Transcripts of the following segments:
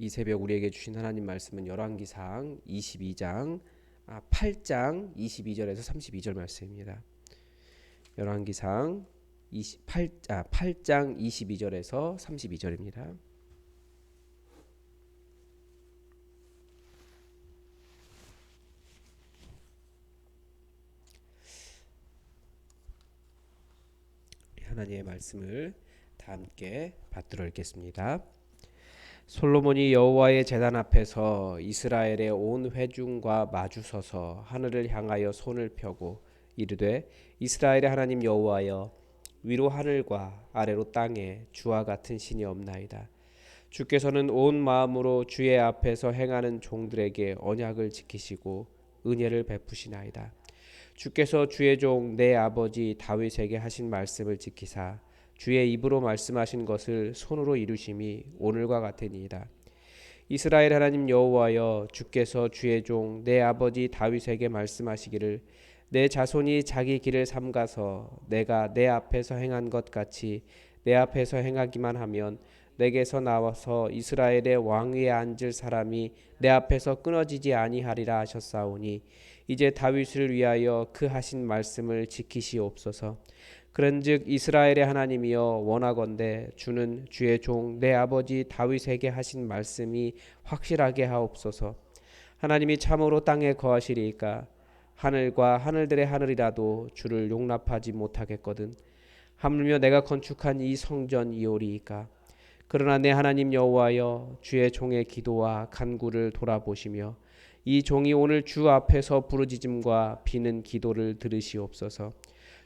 이 새벽 우리에게 주신 하나님 말씀은 열왕기상 22장 8장 22절에서 32절 말씀입니다. 열왕기상 8장 22절에서 32절입니다. 하나님의 말씀을 다 함께 받들어 읽겠습니다. 솔로몬이 여호와의 제단 앞에서 이스라엘의 온 회중과 마주서서 하늘을 향하여 손을 펴고 이르되 이스라엘의 하나님 여호와여 위로 하늘과 아래로 땅에 주와 같은 신이 없나이다. 주께서는 온 마음으로 주의 앞에서 행하는 종들에게 언약을 지키시고 은혜를 베푸시나이다. 주께서 주의 종 내 아버지 다윗에게 하신 말씀을 지키사 주의 입으로 말씀하신 것을 손으로 이루심이 오늘과 같으니이다. 이스라엘 하나님 여호와여 주께서 주의 종 내 아버지 다윗에게 말씀하시기를 내 자손이 자기 길을 삼가서 내가 내 앞에서 행한 것 같이 내 앞에서 행하기만 하면 내게서 나와서 이스라엘의 왕위에 앉을 사람이 내 앞에서 끊어지지 아니하리라 하셨사오니 이제 다윗을 위하여 그 하신 말씀을 지키시옵소서. 그런즉 이스라엘의 하나님이여 원하건대 주는 주의 종 내 아버지 다윗에게 하신 말씀이 확실하게 하옵소서. 하나님이 참으로 땅에 거하시리이까 하늘과 하늘들의 하늘이라도 주를 용납하지 못하겠거든. 하물며 내가 건축한 이 성전이오리이까. 그러나 내 하나님 여호와여 주의 종의 기도와 간구를 돌아보시며 이 종이 오늘 주 앞에서 부르짖음과 비는 기도를 들으시옵소서.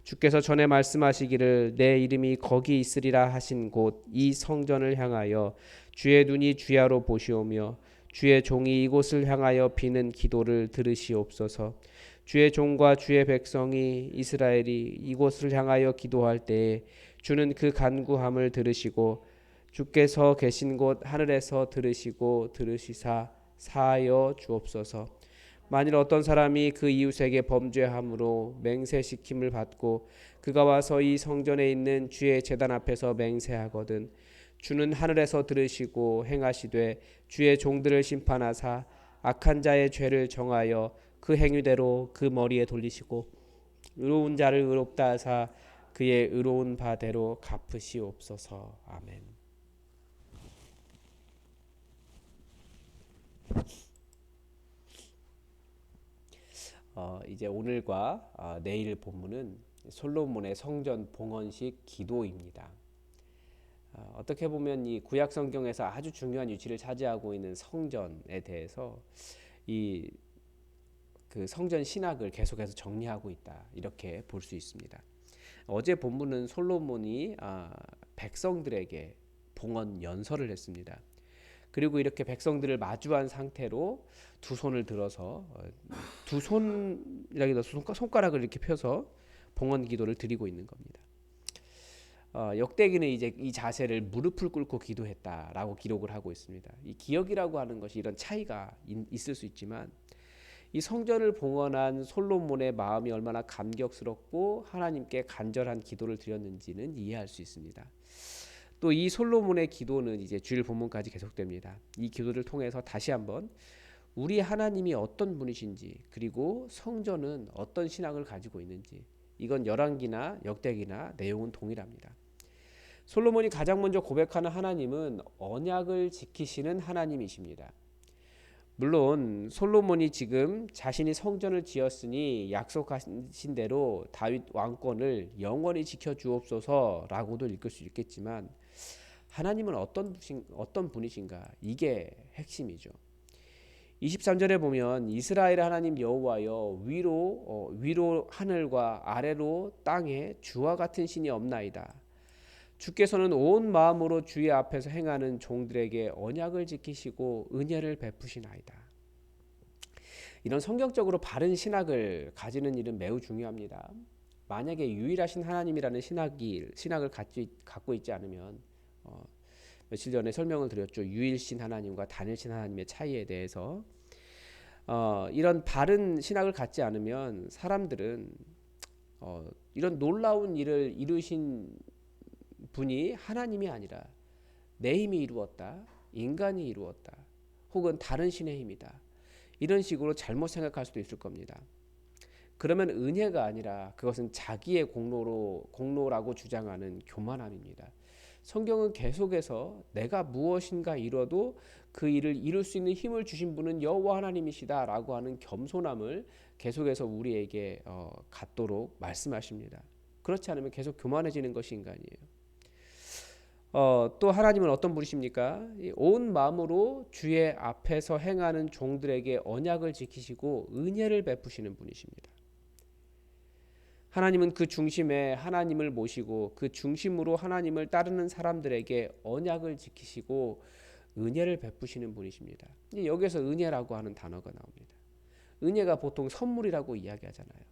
주께서 전에 말씀하시기를 내 이름이 거기 있으리라 하신 곳 이 성전을 향하여 주의 눈이 주야로 보시오며 주의 종이 이곳을 향하여 비는 기도를 들으시옵소서. 주의 종과 주의 백성이 이스라엘이 이곳을 향하여 기도할 때에 주는 그 간구함을 들으시고 주께서 계신 곳 하늘에서 들으시고 들으시사 사하여 주옵소서. 만일 어떤 사람이 그 이웃에게 범죄함으로 맹세시킴을 받고 그가 와서 이 성전에 있는 주의 제단 앞에서 맹세하거든 주는 하늘에서 들으시고 행하시되 주의 종들을 심판하사 악한 자의 죄를 정하여 그 행위대로 그 머리에 돌리시고 의로운 자를 의롭다 하사 그의 의로운 바대로 갚으시옵소서. 아멘. 이제 오늘과 내일 본문은 솔로몬의 성전 봉헌식 기도입니다. 어떻게 보면 이 구약 성경에서 아주 중요한 위치를 차지하고 있는 성전에 대해서 이 그 성전 신학을 계속해서 정리하고 있다 이렇게 볼 수 있습니다. 어제 본문은 솔로몬이 백성들에게 봉헌 연설을 했습니다. 그리고 이렇게 백성들을 마주한 상태로 두 손을 들어서 두 손이라기보다 손가락을 이렇게 펴서 봉헌 기도를 드리고 있는 겁니다. 역대기는 이제 이 자세를 무릎을 꿇고 기도했다라고 기록을 하고 있습니다. 이 기억이라고 하는 것이 이런 차이가 있을 수 있지만 이 성전을 봉헌한 솔로몬의 마음이 얼마나 감격스럽고 하나님께 간절한 기도를 드렸는지는 이해할 수 있습니다. 또 이 솔로몬의 기도는 이제 주일 본문까지 계속됩니다. 이 기도를 통해서 다시 한번 우리 하나님이 어떤 분이신지 그리고 성전은 어떤 신앙을 가지고 있는지 이건 열왕기나 역대기나 내용은 동일합니다. 솔로몬이 가장 먼저 고백하는 하나님은 언약을 지키시는 하나님이십니다. 물론 솔로몬이 지금 자신이 성전을 지었으니 약속하신 대로 다윗 왕권을 영원히 지켜주옵소서라고도 읽을 수 있겠지만 하나님은 어떤 분이신가? 이게 핵심이죠. 23절에 보면 이스라엘 하나님 여호와여 위로 하늘과 아래로 땅에 주와 같은 신이 없나이다. 주께서는 온 마음으로 주의 앞에서 행하는 종들에게 언약을 지키시고 은혜를 베푸시나이다. 이런 성경적으로 바른 신학을 가지는 일은 매우 중요합니다. 만약에 유일하신 하나님이라는 신학을 갖고 있지 않으면 며칠 전에 설명을 드렸죠. 유일신 하나님과 단일신 하나님의 차이에 대해서 이런 바른 신학을 갖지 않으면 사람들은 이런 놀라운 일을 이루신 분이 하나님이 아니라 내 힘이 이루었다, 인간이 이루었다, 혹은 다른 신의 힘이다. 이런 식으로 잘못 생각할 수도 있을 겁니다. 그러면 은혜가 아니라 그것은 자기의 공로라고 주장하는 교만함입니다. 성경은 계속해서 내가 무엇인가 이뤄도 그 일을 이룰 수 있는 힘을 주신 분은 여호와 하나님이시다라고 하는 겸손함을 계속해서 우리에게 갖도록 말씀하십니다. 그렇지 않으면 계속 교만해지는 것이 인간이에요. 또 하나님은 어떤 분이십니까? 온 마음으로 주의 앞에서 행하는 종들에게 언약을 지키시고 은혜를 베푸시는 분이십니다. 하나님은 그 중심에 하나님을 모시고 그 중심으로 하나님을 따르는 사람들에게 언약을 지키시고 은혜를 베푸시는 분이십니다. 여기에서 은혜라고 하는 단어가 나옵니다. 은혜가 보통 선물이라고 이야기하잖아요.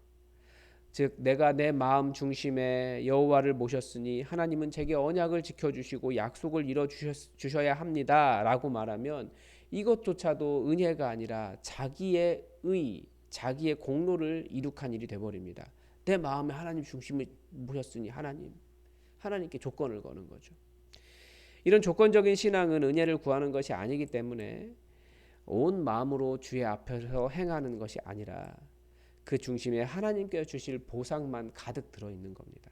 즉 내가 내 마음 중심에 여호와를 모셨으니 하나님은 제게 언약을 지켜주시고 약속을 이뤄주셔야 합니다라고 말하면 이것조차도 은혜가 아니라 자기의 자기의 공로를 이룩한 일이 되어버립니다. 내 마음에 하나님 중심을 모셨으니 하나님께 조건을 거는 거죠. 이런 조건적인 신앙은 은혜를 구하는 것이 아니기 때문에 온 마음으로 주의 앞에서 행하는 것이 아니라 그 중심에 하나님께서 주실 보상만 가득 들어있는 겁니다.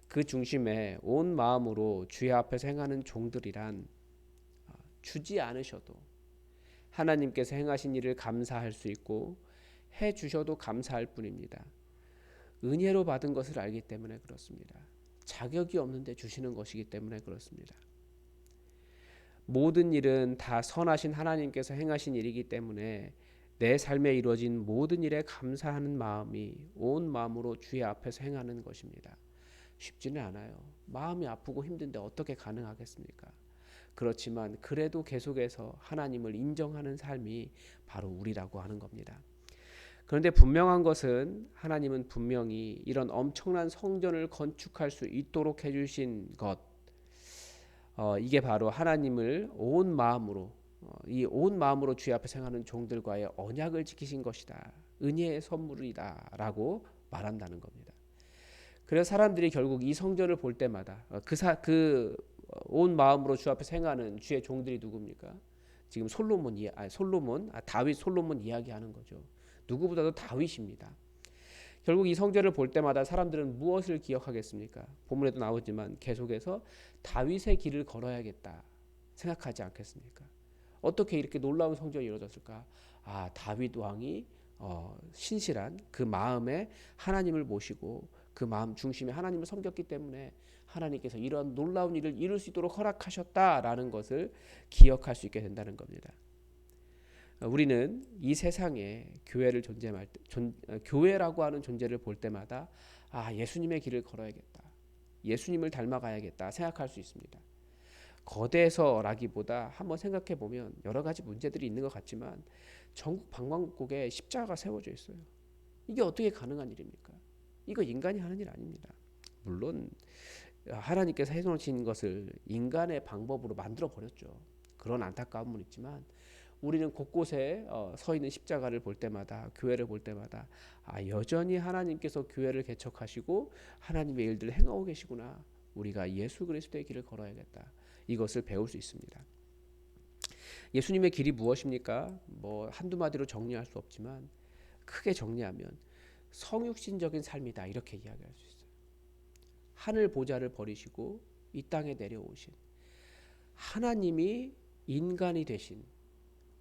그 중심에 온 마음으로 주의 앞에서 행하는 종들이란 주지 않으셔도 하나님께서 행하신 일을 감사할 수 있고 해주셔도 감사할 뿐입니다. 은혜로 받은 것을 알기 때문에 그렇습니다. 자격이 없는데 주시는 것이기 때문에 그렇습니다. 모든 일은 다 선하신 하나님께서 행하신 일이기 때문에 내 삶에 이루어진 모든 일에 감사하는 마음이 온 마음으로 주의 앞에서 행하는 것입니다. 쉽지는 않아요. 마음이 아프고 힘든데 어떻게 가능하겠습니까? 그렇지만 그래도 계속해서 하나님을 인정하는 삶이 바로 우리라고 하는 겁니다. 그런데 분명한 것은 하나님은 분명히 이런 엄청난 성전을 건축할 수 있도록 해주신 것, 이게 바로 하나님을 온 마음으로 이 온 마음으로 주의 앞에 행하는 종들과의 언약을 지키신 것이다. 은혜의 선물이다라고 말한다는 겁니다. 그래서 사람들이 결국 이 성전을 볼 때마다 온 마음으로 주 앞에 행하는 주의 종들이 누굽니까? 지금 다윗 솔로몬 이야기하는 거죠. 누구보다도 다윗입니다. 결국 이 성전을 볼 때마다 사람들은 무엇을 기억하겠습니까? 본문에도 나오지만 계속해서 다윗의 길을 걸어야겠다 생각하지 않겠습니까? 어떻게 이렇게 놀라운 성전이 이루어졌을까? 다윗 왕이 신실한 그 마음에 하나님을 모시고 그 마음 중심에 하나님을 섬겼기 때문에 하나님께서 이런 놀라운 일을 이룰 수 있도록 허락하셨다라는 것을 기억할 수 있게 된다는 겁니다. 우리는 이 세상에 교회라고 하는 존재를 볼 때마다 예수님의 길을 걸어야겠다, 예수님을 닮아가야겠다 생각할 수 있습니다. 거대해서라기보다 한번 생각해 보면 여러 가지 문제들이 있는 것 같지만 전국 방방곡곡에 십자가가 세워져 있어요. 이게 어떻게 가능한 일입니까? 이거 인간이 하는 일 아닙니다. 물론 하나님께서 해놓으신 것을 인간의 방법으로 만들어 버렸죠. 그런 안타까움은 있지만 우리는 곳곳에 서 있는 십자가를 볼 때마다, 교회를 볼 때마다 여전히 하나님께서 교회를 개척하시고 하나님의 일들을 행하고 계시구나. 우리가 예수 그리스도의 길을 걸어야겠다. 이것을 배울 수 있습니다. 예수님의 길이 무엇입니까? 한두 마디로 정리할 수 없지만 크게 정리하면 성육신적인 삶이다 이렇게 이야기할 수 있어요. 하늘 보좌를 버리시고 이 땅에 내려오신 하나님이 인간이 되신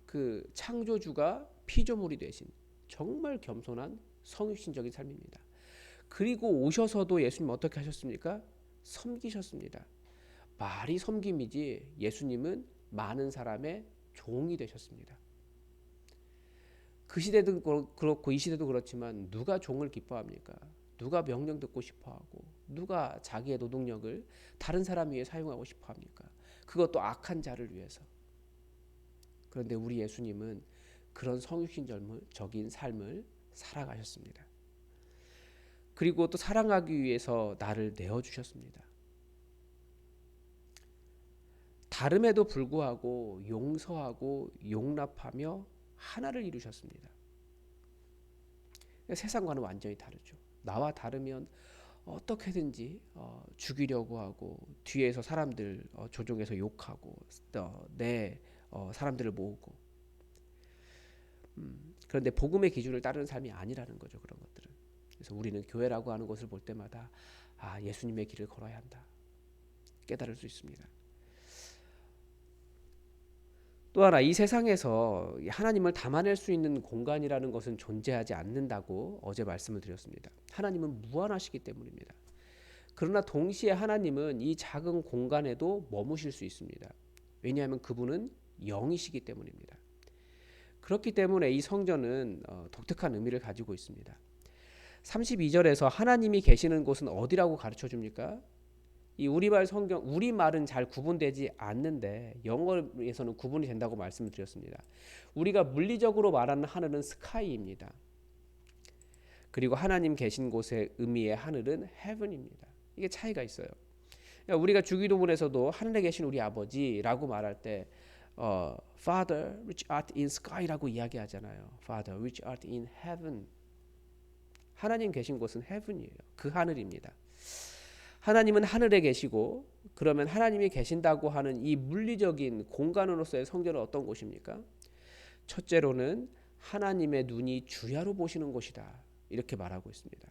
그 창조주가 피조물이 되신 정말 겸손한 성육신적인 삶입니다. 그리고 오셔서도 예수님 어떻게 하셨습니까? 섬기셨습니다. 말이 섬김이지 예수님은 많은 사람의 종이 되셨습니다. 그 시대도 그렇고 이 시대도 그렇지만 누가 종을 기뻐합니까? 누가 명령 듣고 싶어하고 누가 자기의 노동력을 다른 사람 위해 사용하고 싶어합니까? 그것도 악한 자를 위해서. 그런데 우리 예수님은 그런 성육신적인 삶을 살아가셨습니다. 그리고 또 사랑하기 위해서 나를 내어주셨습니다. 다름에도 불구하고 용서하고 용납하며 하나를 이루셨습니다. 세상과는 완전히 다르죠. 나와 다르면 어떻게든지 죽이려고 하고 뒤에서 사람들 조종해서 욕하고 내 사람들을 모으고. 그런데 복음의 기준을 따르는 삶이 아니라는 거죠. 그런 것들은. 그래서 우리는 교회라고 하는 것을 볼 때마다 예수님의 길을 걸어야 한다 깨달을 수 있습니다. 또 하나, 이 세상에서 하나님을 담아낼 수 있는 공간이라는 것은 존재하지 않는다고 어제 말씀을 드렸습니다. 하나님은 무한하시기 때문입니다. 그러나 동시에 하나님은 이 작은 공간에도 머무실 수 있습니다. 왜냐하면 그분은 영이시기 때문입니다. 그렇기 때문에 이 성전은 독특한 의미를 가지고 있습니다. 32절에서 하나님이 계시는 곳은 어디라고 가르쳐 줍니까? 이 우리말 성경, 우리말은 잘 구분되지 않는데 영어에서는 구분이 된다고 말씀을 드렸습니다. 우리가 물리적으로 말하는 하늘은 스카이입니다. 그리고 하나님 계신 곳의 의미의 하늘은 heaven입니다. 이게 차이가 있어요. 그러니까 우리가 주기도문에서도 하늘에 계신 우리 아버지라고 말할 때 Father which art in sky라고 이야기하잖아요. Father which art in heaven. 하나님 계신 곳은 heaven이에요. 그 하늘입니다. 하나님은 하늘에 계시고, 그러면 하나님이 계신다고 하는 이 물리적인 공간으로서의 성전은 어떤 곳입니까? 첫째로는 하나님의 눈이 주야로 보시는 곳이다 이렇게 말하고 있습니다.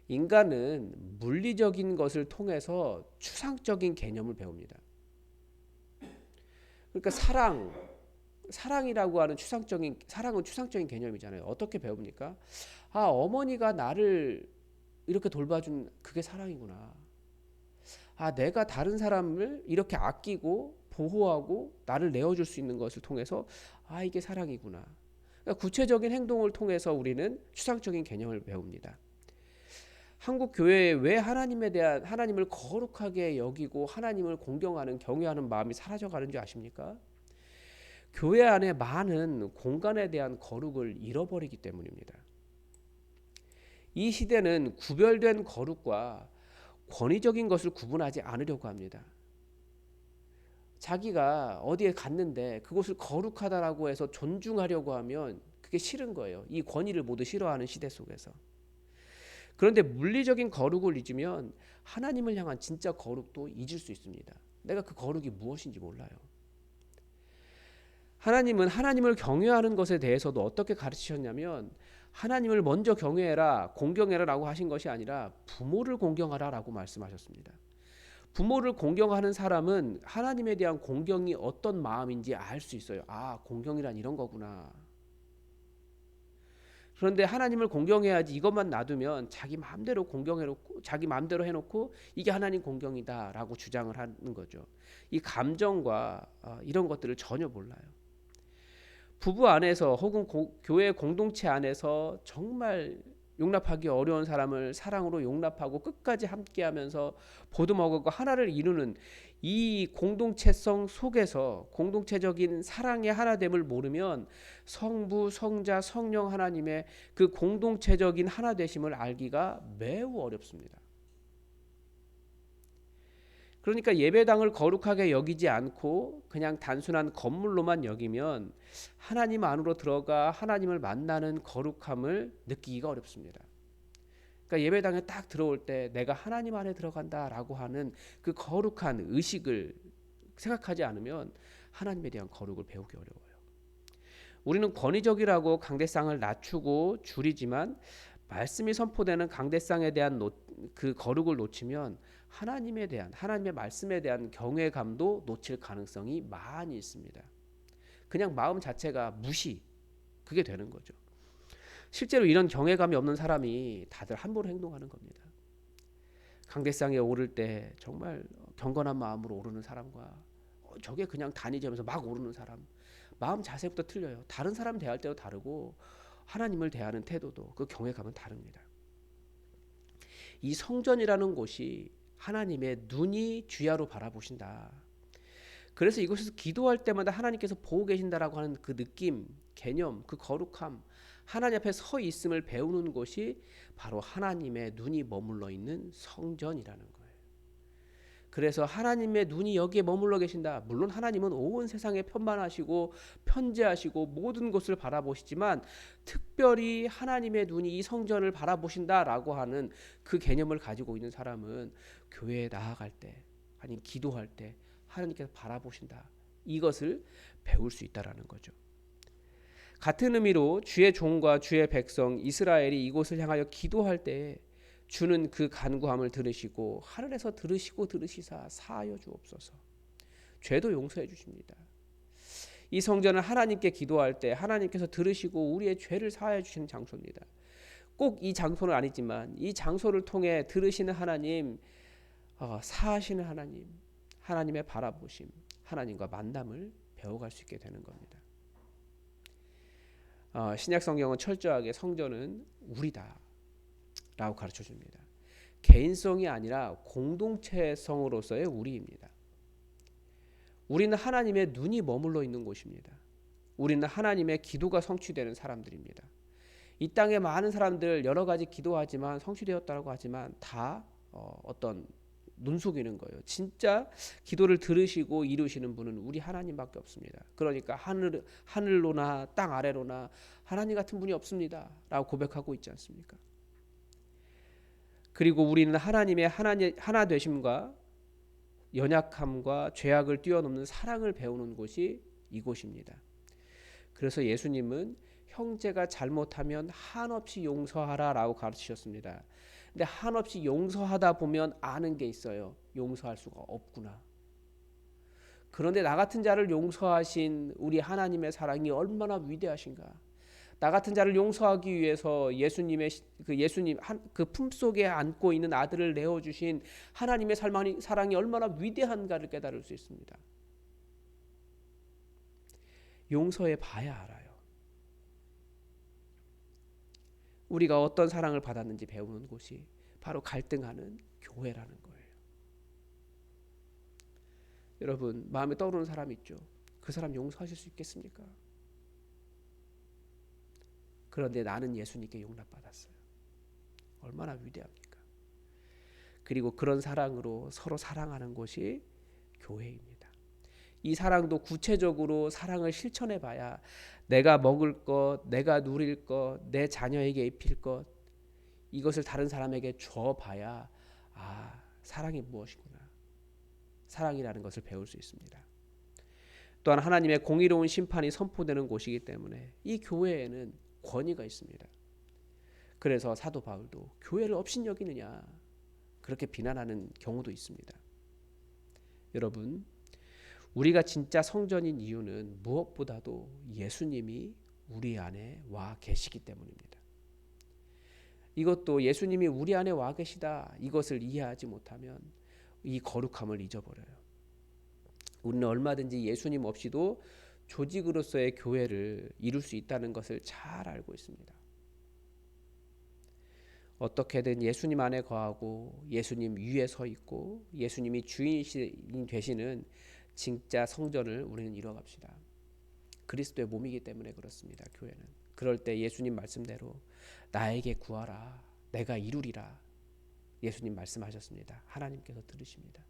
인간은 물리적인 것을 통해서 추상적인 개념을 배웁니다. 그러니까 사랑이라고 하는 사랑은 추상적인 개념이잖아요. 어떻게 배웁니까? 어머니가 나를 이렇게 돌봐준 그게 사랑이구나. 내가 다른 사람을 이렇게 아끼고 보호하고 나를 내어줄 수 있는 것을 통해서 이게 사랑이구나. 그러니까 구체적인 행동을 통해서 우리는 추상적인 개념을 배웁니다. 한국 교회에 왜 하나님을 거룩하게 여기고 하나님을 공경하는 경외하는 마음이 사라져가는 줄 아십니까? 교회 안에 많은 공간에 대한 거룩을 잃어버리기 때문입니다. 이 시대는 구별된 거룩과 권위적인 것을 구분하지 않으려고 합니다. 자기가 어디에 갔는데 그곳을 거룩하다라고 해서 존중하려고 하면 그게 싫은 거예요. 이 권위를 모두 싫어하는 시대 속에서. 그런데 물리적인 거룩을 잊으면 하나님을 향한 진짜 거룩도 잊을 수 있습니다. 내가 그 거룩이 무엇인지 몰라요. 하나님은 하나님을 경외하는 것에 대해서도 어떻게 가르치셨냐면 하나님을 먼저 경외해라, 공경해라라고 하신 것이 아니라 부모를 공경하라라고 말씀하셨습니다. 부모를 공경하는 사람은 하나님에 대한 공경이 어떤 마음인지 알 수 있어요. 공경이란 이런 거구나. 그런데 하나님을 공경해야지 이것만 놔두면 자기 마음대로 공경해놓고 자기 마음대로 해놓고 이게 하나님 공경이다라고 주장을 하는 거죠. 이 감정과 이런 것들을 전혀 몰라요. 부부 안에서 혹은 교회 공동체 안에서 정말 용납하기 어려운 사람을 사랑으로 용납하고 끝까지 함께하면서 보듬어가고 하나를 이루는 이 공동체성 속에서 공동체적인 사랑의 하나됨을 모르면 성부, 성자, 성령 하나님의 그 공동체적인 하나되심을 알기가 매우 어렵습니다. 그러니까 예배당을 거룩하게 여기지 않고 그냥 단순한 건물로만 여기면 하나님 안으로 들어가 하나님을 만나는 거룩함을 느끼기가 어렵습니다. 그러니까 예배당에 딱 들어올 때 내가 하나님 안에 들어간다라고 하는 그 거룩한 의식을 생각하지 않으면 하나님에 대한 거룩을 배우기 어려워요. 우리는 권위적이라고 강대상을 낮추고 줄이지만 말씀이 선포되는 강대상에 대한 그 거룩을 놓치면 하나님의 말씀에 대한 경외감도 놓칠 가능성이 많이 있습니다. 그냥 마음 자체가 무시, 그게 되는 거죠. 실제로 이런 경외감이 없는 사람이 다들 함부로 행동하는 겁니다. 강대상에 오를 때 정말 경건한 마음으로 오르는 사람과 저게 그냥 다니자면서 막 오르는 사람, 마음 자세부터 틀려요. 다른 사람 대할 때도 다르고 하나님을 대하는 태도도 그 경외감은 다릅니다. 이 성전이라는 곳이 하나님의 눈이 주야로 바라보신다. 그래서 이곳에서 기도할 때마다 하나님께서 보고 계신다라고 하는 그 느낌, 개념, 그 거룩함, 하나님 앞에 서 있음을 배우는 곳이 바로 하나님의 눈이 머물러 있는 성전이라는 거예요. 그래서 하나님의 눈이 여기에 머물러 계신다. 물론 하나님은 온 세상에 편만하시고 편재하시고 모든 것을 바라보시지만 특별히 하나님의 눈이 이 성전을 바라보신다라고 하는 그 개념을 가지고 있는 사람은 교회에 나아갈 때 아니면 기도할 때 하나님께서 바라보신다. 이것을 배울 수 있다라는 거죠. 같은 의미로 주의 종과 주의 백성 이스라엘이 이곳을 향하여 기도할 때 주는 그 간구함을 들으시고 하늘에서 들으시사 사하여 주옵소서. 죄도 용서해 주십니다. 이 성전은 하나님께 기도할 때 하나님께서 들으시고 우리의 죄를 사하여 주시는 장소입니다. 꼭 이 장소는 아니지만 이 장소를 통해 들으시는 하나님, 사하시는 하나님, 하나님의 바라보심, 하나님과 만남을 배워갈 수 있게 되는 겁니다. 신약 성경은 철저하게 성전은 우리다 라고 가르쳐 줍니다. 개인성이 아니라 공동체성으로서의 우리입니다. 우리는 하나님의 눈이 머물러 있는 곳입니다. 우리는 하나님의 기도가 성취되는 사람들입니다. 이 땅에 많은 사람들 여러 가지 기도하지만 성취되었다고 하지만 다 어떤 눈 속이는 거예요. 진짜 기도를 들으시고 이루시는 분은 우리 하나님밖에 없습니다. 그러니까 하늘로나 땅 아래로나 하나님 같은 분이 없습니다 라고 고백하고 있지 않습니까? 그리고 우리는 하나님의 하나 되심과 연약함과 죄악을 뛰어넘는 사랑을 배우는 곳이 이곳입니다. 그래서 예수님은 형제가 잘못하면 한없이 용서하라 라고 가르치셨습니다. 근데 한없이 용서하다 보면 아는 게 있어요. 용서할 수가 없구나. 그런데 나 같은 자를 용서하신 우리 하나님의 사랑이 얼마나 위대하신가. 나 같은 자를 용서하기 위해서 예수님 그 품속에 안고 있는 아들을 내어주신 하나님의 사랑이 얼마나 위대한가를 깨달을 수 있습니다. 용서해 봐야 알아요. 우리가 어떤 사랑을 받았는지 배우는 곳이 바로 갈등하는 교회라는 거예요. 여러분 마음에 떠오르는 사람 있죠? 그 사람 용서하실 수 있겠습니까? 그런데 나는 예수님께 용납받았어요. 얼마나 위대합니까? 그리고 그런 사랑으로 서로 사랑하는 곳이 교회입니다. 이 사랑도 구체적으로 사랑을 실천해 봐야 내가 먹을 것, 내가 누릴 것, 내 자녀에게 입힐 것 이것을 다른 사람에게 줘봐야 사랑이 무엇이구나. 사랑이라는 것을 배울 수 있습니다. 또한 하나님의 공의로운 심판이 선포되는 곳이기 때문에 이 교회에는 권위가 있습니다. 그래서 사도 바울도 교회를 업신여기느냐 그렇게 비난하는 경우도 있습니다. 여러분 우리가 진짜 성전인 이유는 무엇보다도 예수님이 우리 안에 와 계시기 때문입니다. 이것도 예수님이 우리 안에 와 계시다 이것을 이해하지 못하면 이 거룩함을 잊어버려요. 우리는 얼마든지 예수님 없이도 조직으로서의 교회를 이룰 수 있다는 것을 잘 알고 있습니다. 어떻게든 예수님 안에 거하고 예수님 위에 서 있고 예수님이 주인 되시는 진짜 성전을 우리는 이뤄갑시다. 그리스도의 몸이기 때문에 그렇습니다. 교회는. 그럴 때 예수님 말씀대로 나에게 구하라 내가 이루리라 예수님 말씀하셨습니다. 하나님께서 들으십니다.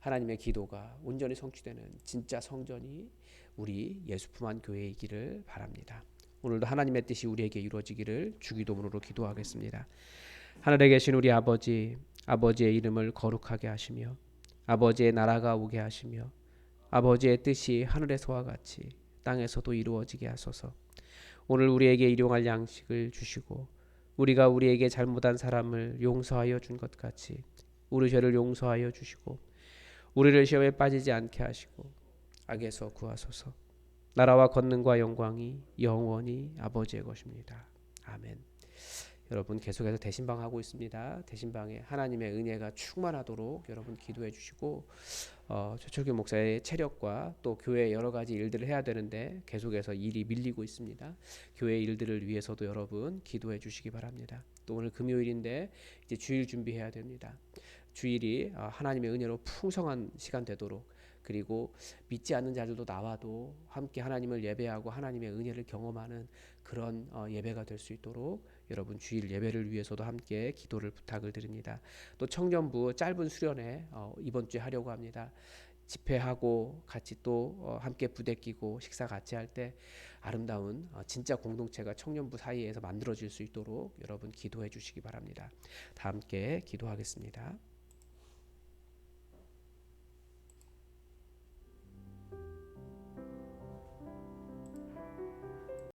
하나님의 기도가 온전히 성취되는 진짜 성전이 우리 예수품한 교회이기를 바랍니다. 오늘도 하나님의 뜻이 우리에게 이루어지기를 주기도문으로 기도하겠습니다. 하늘에 계신 우리 아버지, 아버지의 이름을 거룩하게 하시며 아버지의 나라가 오게 하시며 아버지의 뜻이 하늘에서와 같이 땅에서도 이루어지게 하소서. 오늘 우리에게 일용할 양식을 주시고 우리가 우리에게 잘못한 사람을 용서하여 준 것 같이 우리 죄를 용서하여 주시고 우리를 시험에 빠지지 않게 하시고 악에서 구하소서. 나라와 권능과 영광이 영원히 아버지의 것입니다. 아멘. 여러분 계속해서 대신방 하고 있습니다. 대신방에 하나님의 은혜가 충만하도록 여러분 기도해 주시고 최철규 목사의 체력과 또 교회 여러 가지 일들을 해야 되는데 계속해서 일이 밀리고 있습니다. 교회 일들을 위해서도 여러분 기도해 주시기 바랍니다. 또 오늘 금요일인데 이제 주일 준비해야 됩니다. 주일이 하나님의 은혜로 풍성한 시간 되도록 그리고 믿지 않는 자들도 나와도 함께 하나님을 예배하고 하나님의 은혜를 경험하는 그런 예배가 될 수 있도록 여러분 주일 예배를 위해서도 함께 기도를 부탁을 드립니다. 또 청년부 짧은 수련회 이번 주에 하려고 합니다. 집회하고 같이 또 함께 부대 끼고 식사 같이 할 때 아름다운 진짜 공동체가 청년부 사이에서 만들어질 수 있도록 여러분 기도해 주시기 바랍니다. 다 함께 기도하겠습니다.